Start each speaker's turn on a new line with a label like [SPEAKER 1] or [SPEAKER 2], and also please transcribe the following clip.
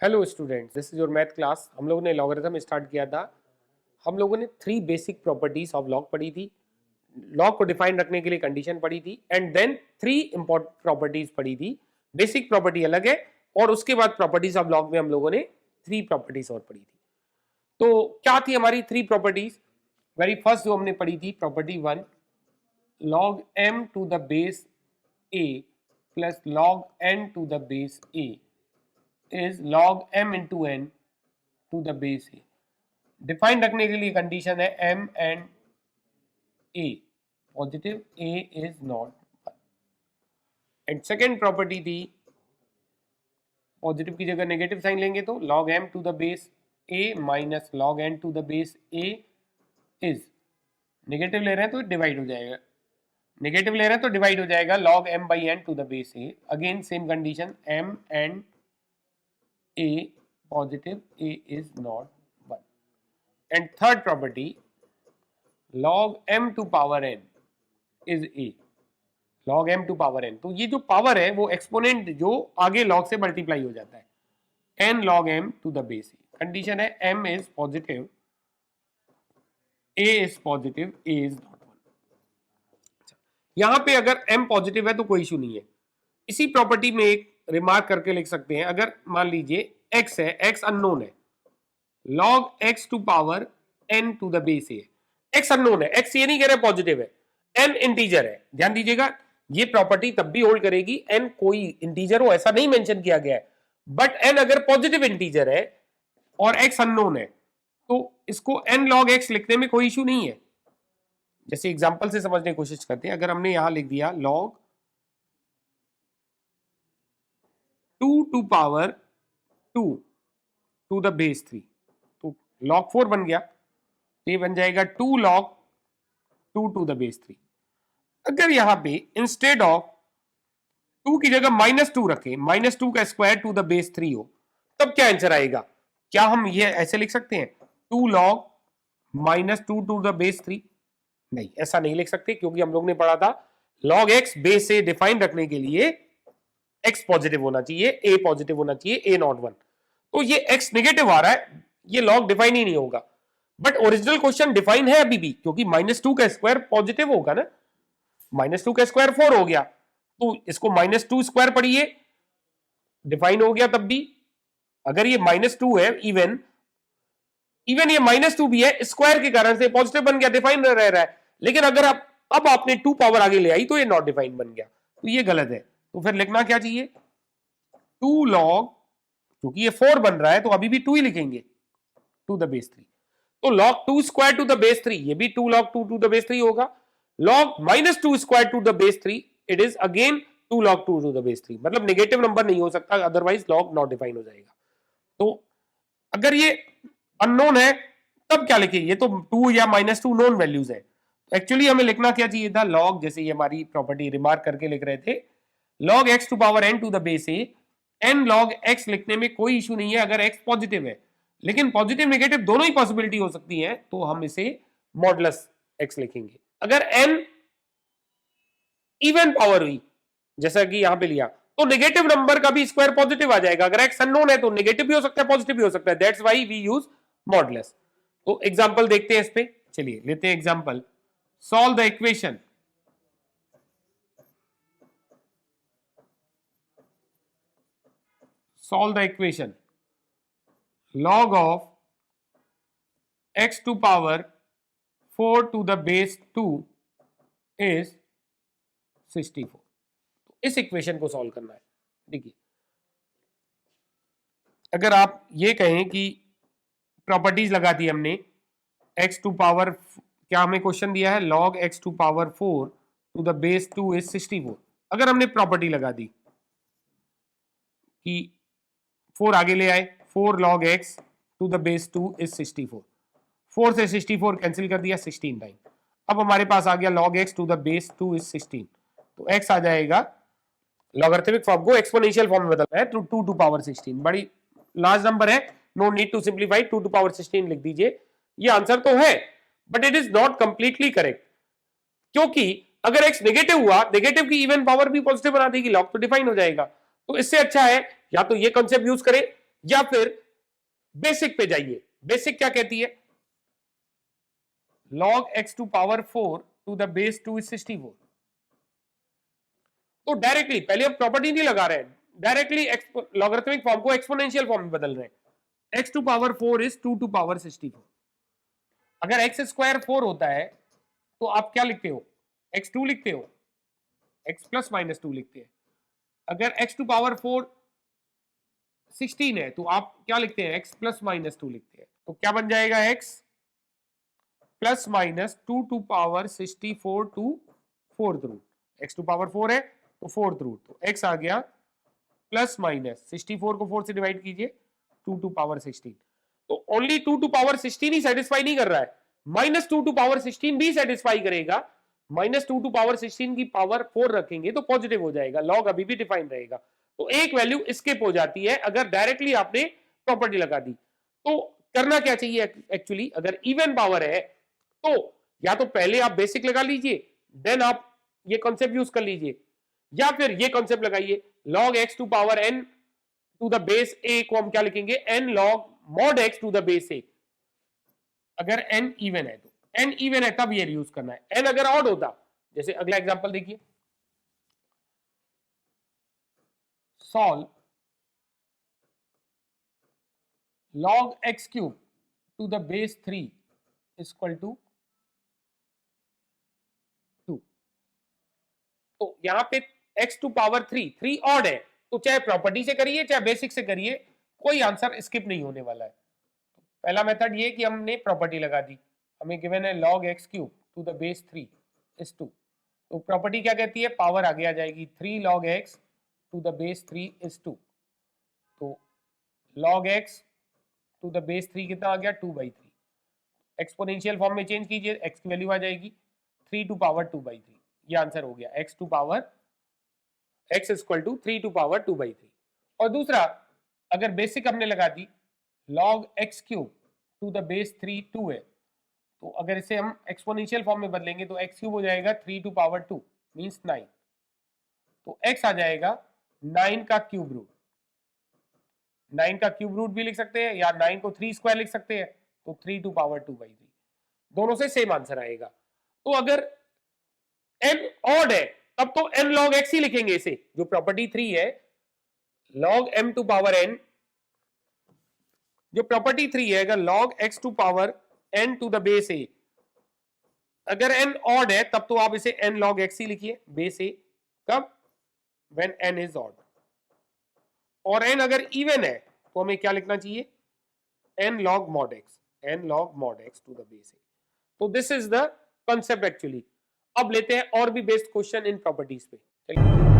[SPEAKER 1] Hello students, this is your math class. हम लोगों ने लॉगरिथम स्टार्ट किया था। हम लोगों ने 3 बेसिक प्रॉपर्टीज ऑफ लॉग पढ़ी थी। लॉग को डिफाइन रखने के लिए कंडीशन पढ़ी थी एंड देन 3 इंपॉर्टेंट प्रॉपर्टीज पढ़ी थी। बेसिक प्रॉपर्टी अलग है और उसके बाद प्रॉपर्टीज ऑफ लॉग में हम लोगों ने 3 प्रॉपर्टीज और पढ़ी थी। तो क्या थी हमारी 3 प्रॉपर्टीज? वेरी फर्स्ट जो हमने पढ़ी थी property 1, log m to the base a plus log n to the base a is log m into n to the base a। Define रखने के लिए कंडीशन है m and a positive, a is not 1। And second property थी, positive की जगह negative sign लेंगे तो log m to the base a minus log n to the base a is, negative ले रहे हैं तो डिवाइड हो जाएगा, नेगेटिव ले रहे हैं तो डिवाइड हो जाएगा log m by n to the base a। Again same condition m and a positive, a is not 1। and third property, log m to power n is a, log m to power n। तो ये जो power है वो exponent जो आगे log से multiply हो जाता है, n log m to the base a। Condition है m is positive, a is positive, a is not 1। यहां पे अगर m पॉजिटिव है तो कोई इशू नहीं है। इसी प्रॉपर्टी में एक रिमार्क करके लिख सकते हैं, अगर मान लीजिए x है, x अननोन है, log x to power n to the base a, x unknown है, x ये नहीं कह रहे पॉजिटिव है, n इंटीजर है। ध्यान दीजिएगा, ये प्रॉपर्टी तब भी होल्ड करेगी n कोई इंटीजर हो ऐसा नहीं मेंशन किया गया है, बट n अगर पॉजिटिव इंटीजर है और x अननोन है तो इसको n log x लिखने में कोई इशू नहीं है। जैसे एग्जांपल से समझने की कोशिश करते हैं, अगर हमने यहां लिख दिया log 2 to power 2 to the base 3, तो log 4 बन गया, तो ये बन जाएगा 2 log 2 टू द बेस 3। अगर यहां पे इंस्टेड ऑफ 2 की जगह -2 रखें, -2 का स्क्वायर टू द बेस 3 हो, तब क्या आंसर आएगा? क्या हम ये ऐसे लिख सकते हैं 2 log -2 टू द बेस 3? नहीं, ऐसा नहीं लिख सकते, क्योंकि हम लोग ने पढ़ा था log x बेस से डिफाइन रखने के लिए x पॉजिटिव होना चाहिए, a पॉजिटिव होना चाहिए, a नॉट 1। तो ये x नेगेटिव आ रहा है, ये log डिफाइन ही नहीं होगा। बट ओरिजिनल क्वेश्चन डिफाइन है अभी भी, क्योंकि -2 का स्क्वायर पॉजिटिव होगा ना, -2 का स्क्वायर 4 हो गया, तो इसको -2 स्क्वायर पढ़िए, डिफाइन हो गया। तब भी अगर ये -2 है, इवन ये -2 भी है, स्क्वायर के कारण से पॉजिटिव बन गया, डिफाइन रह रहा है। लेकिन अगर आप अब आपने 2 पावर आगे ले आई तो ये नॉट डिफाइन बन गया, तो ये गलत है। तो फिर लिखना क्या चाहिए? 2 log, क्योंकि ये 4 बन रहा है तो अभी भी 2 ही लिखेंगे, टू द बेस 3। तो log 2 square to the base 3, ये भी 2 log 2 टू द बेस 3 होगा। log -2 square to the base 3, it is again 2 log 2 to the base 3। मतलब नेगेटिव नंबर नहीं हो सकता, अदरवाइज log नॉट डिफाइन हो जाएगा। तो अगर ये अननोन है तब क्या लिखे? ये तो 2 या -2 नोन वैल्यूज है। एक्चुअली हमें लिखना क्या चाहिए था? log, जैसे ये हमारी प्रॉपर्टी रिमार्क करके लिख रहे थे, log x to power n to the base a, n log x लिखने में कोई इशू नहीं है अगर x पॉजिटिव है। लेकिन पॉजिटिव नेगेटिव दोनों ही पॉसिबिलिटी हो सकती है, तो हम इसे मॉडुलस x लिखेंगे। अगर n इवन पावर हुई, जैसा कि यहां पे लिया, तो नेगेटिव नंबर का भी स्क्वायर पॉजिटिव आ जाएगा। अगर x अननोन है तो नेगेटिव भी हो सकता है, पॉजिटिव भी हो सकता है। That's why we use modulus. तो एग्जांपल देखते हैं इस पे, चलिए लेते हैं example. Solve the equation log of x to power 4 to the base 2 is 64। तो इस इक्वेशन को सॉल्व करना है। देखिए, अगर आप ये कहें कि प्रॉपर्टीज लगा दी हमने, x टू पावर, क्या हमें क्वेश्चन दिया है? log x to power 4 to the base 2 is 64। अगर हमने प्रॉपर्टी लगा दी कि 4 आगे ले आए, 4 log x to the base 2 is 64, 4 से 64 कैंसिल कर दिया 16 टाइम। अब हमारे पास आ गया log x to the base 2 is 16, तो x आ जाएगा, लॉगरिथमिक फॉर्म को एक्सपोनेंशियल फॉर्म में बदलना है, तो 2 टू पावर 16, बड़ी लार्ज नंबर है, no need to simplify, 2 to power 16 लिख दीजिए। ये आंसर तो है, but it is not completely correct, क्योंकि अगर x नेगेटिव हुआ, नेगेटिव की इवन पावर भी पॉजिटिव बना देगी, लॉग तो डिफाइन हो जाएगा। तो इससे अच्छा है या तो ये कॉन्सेप्ट यूज करें या फिर बेसिक पे जाइए। बेसिक क्या कहती है, log x to power 4 to the base 2 is 64। तो डायरेक्टली, पहले हम प्रॉपर्टी नहीं लगा रहे हैं, डायरेक्टली लॉगरिथमिक फॉर्म को एक्सपोनेंशियल फॉर्म में बदल रहे हैं। x to power 4 is 2 to power 64। अगर x स्क्वायर 4 होता है तो आप क्या लिखते हो, x2 लिखते हो, x प्लस माइनस 2 लिखते हैं। अगर x टू पावर 4 16 है तो आप क्या लिखते हैं, x प्लस माइनस 2 लिखते हैं। तो क्या बन जाएगा, x plus minus 2 to power 64 to fourth root. x to power 4 है तो फोर्थ रूट, तो x आ गया प्लस माइनस 64 को 4 से डिवाइड कीजिए, 2 टू पावर 16। तो ओनली 2 टू पावर 16 ही सेटिस्फाई नहीं कर रहा है, माइनस 2 टू पावर 16 भी सेटिस्फाई करेगा। माइनस 2 टू पावर 16 की पावर 4 रखेंगे तो पॉजिटिव हो जाएगा, लॉग अभी भी डिफाइन रहेगा। तो एक वैल्यू स्किप हो जाती है अगर डायरेक्टली आपने प्रॉपर्टी लगा दी। तो करना क्या चाहिए एक्चुअली, अगर इवन पावर है तो या तो पहले आप बेसिक लगा लीजिए, देन आप ये कॉन्सेप्ट यूज कर लीजिए, या फिर ये कॉन्सेप्ट लगाइए, log x to power n to the base a को हम क्या लिखेंगे, n log mod x to the base a। अगर n इवन है तो, n इवन है तब ये यूज करना है, n अगर ऑड होता, जैसे अगला एग्जांपल देखिए, solve log x cube to the base 3 is equal to 2। तो यहां पे x टू पावर 3 ऑड है, तो चाहे प्रॉपर्टी से करिए चाहे बेसिक से करिए, कोई आंसर स्किप नहीं होने वाला है। पहला मेथड ये कि हमने प्रॉपर्टी लगा दी, हमें गिवन है log x cube to the base 3 is 2। तो प्रॉपर्टी क्या कहती है, पावर आगे आ जाएगी, 3 log x to the base 3 is 2। तो log x to the base 3 कितना आ गया, 2/3। एक्सपोनेंशियल फॉर्म में चेंज कीजिए, x की वैल्यू आ जाएगी 3 टू पावर 2/3। ये आंसर हो गया, x to power x equal to 3 to power 2/3। और दूसरा, अगर बेसिक हमने लगा दी, log x cube to the base 3 2 है, तो अगर इसे हम एक्सपोनेंशियल फॉर्म में बदलेंगे तो x क्यूब हो जाएगा 3 टू पावर 2 मींस 9। तो x आ जाएगा 9 का क्यूब रूट। 9 का क्यूब रूट भी लिख सकते हैं या 9 को 3 स्क्वायर लिख सकते हैं, तो 3 टू पावर 2/3, दोनों से सेम आंसर आएगा। तो अगर n ऑड है तब तो n log x ही लिखेंगे, इसे जो प्रॉपर्टी 3 है, log m to power n, जो प्रॉपर्टी 3 है, अगर log x to power n to the base a, अगर n ऑड है तब तो आप इसे n log x ही लिखिए बेस a, कब, when n इज ऑड। और n अगर इवन है तो हमें क्या लिखना चाहिए, n log mod x, n log mod x to the base a। तो this is the concept actually. अब लेते हैं और भी बेस्ड क्वेश्चन इन प्रॉपर्टीज पे, चलिए।